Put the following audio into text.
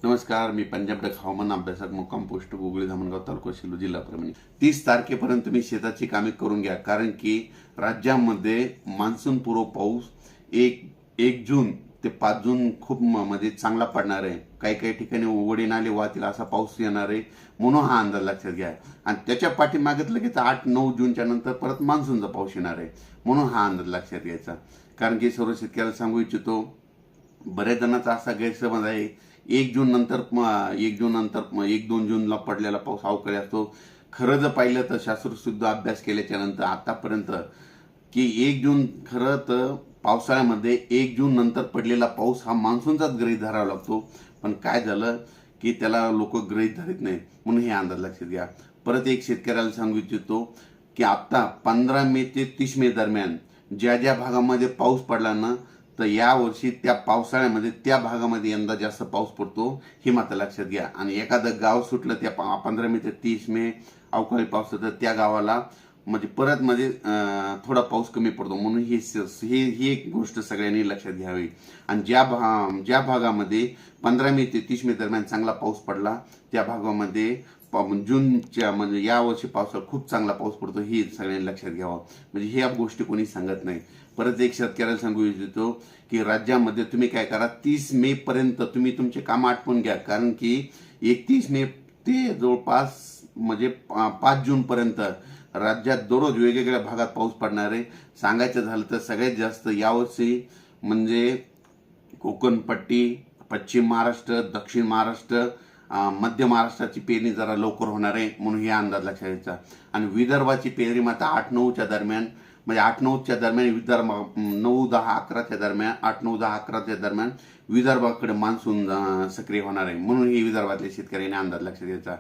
नमस्कार, मी पंजाब डक हवामान अभ्यासक मुक्काम पोस्ट गुगळी धामणगाव तालुका सेलू जिल्हा परभणी. 30 तारखेपर्यंत तुम्ही शेताची कामे करून घ्या, कारण की राज्यामध्ये मान्सून पूर्व पाऊस एक जून ते 5 जून खूप म्हणजे चांगला पडणार आहे. काही काही ठिकाणी उघडी नाले वाहतील असा पाऊस येणार आहे, म्हणून हा अंदाज लक्षात घ्या. आणि त्याच्या पाठीमागे लगेच 8-9 जूनच्या नंतर परत मान्सूनचा पाऊस येणार आहे, म्हणून हा अंदाज लक्षात घ्यायचा. कारण की सर्व शेतकऱ्याला सांगू इच्छितो, बऱ्याच जणांचा असा गैरसमज आहे 1-2 जूनला पडलेला पाऊस अवकाळी असतो. खरं जर पाहिलं तर शास्त्रशुद्ध अभ्यास केल्याच्या नंतर आतापर्यंत की 1 जून खरं तर पावसाळ्यामध्ये 1 जून नंतर पडलेला पाऊस हा मान्सूनचाच गृहीत धरावा लागतो. पण काय झालं की त्याला लोक गृहीत धरत नाही, म्हणून हे अंदाज लक्षात घ्या. परत एक शेतकऱ्याला सांगू इच्छितो की आता 15 मे ते 30 मे दरम्यान ज्या ज्या भागामध्ये पाऊस पडला ना, तर या वर्षी त्या पावसाळ्यामध्ये त्या भागामध्ये यंदा जास्त पाऊस पडतो, हे मात्र लक्षात घ्या. आणि एखादं गाव सुटलं त्या 15 मे ते 30 मे अवकाळी पाऊस, तर त्या गावाला म्हणजे परत थोडा पाऊस कमी पडतो, म्हणून ही एक गोष्ट सगळ्यांनी लक्षात घ्यावी. आणि ज्या भागामध्ये 15 मे ते 30 मे दरम्यान चांगला पाऊस पडला, त्या भागामध्ये जूनच्या म्हणजे या वर्षी पावसाळा खूप चांगला पाऊस पडतो, ही सगळ्यांनी लक्षात घ्यावं. म्हणजे ह्या गोष्टी कोणी सांगत नाही. परत एक शेतकऱ्याला सांगू इच्छितो की राज्यामध्ये तुम्ही काय करा, 30 मे पर्यंत तुम्ही तुमचे काम आटपून घ्या, कारण की 31 मे ते जवळपास म्हणजे 5 जून पर्यंत राज्यात दररोज वेगवेगळ्या भागात पाऊस पडणार आहे. सांगायचं झालं तर सगळ्यात जास्त यावर्षी म्हणजे कोकणपट्टी, पश्चिम महाराष्ट्र, दक्षिण महाराष्ट्र, मध्य महाराष्ट्राची पेरणी जरा लवकर होणार आहे, म्हणून हे अंदाज लक्षात घ्यायचा. आणि विदर्भाची पेरणी मात्र 8-9च्या दरम्यान, म्हणजे 8-9च्या दरम्यान विदर्भ 9-10-11च्या दरम्यान 8-9-10-11च्या दरम्यान विदर्भाकडे मान्सून सक्रिय होणार आहे, म्हणून हे विदर्भातल्या शेतकऱ्यांनी अंदाज लक्षात घ्यायचा.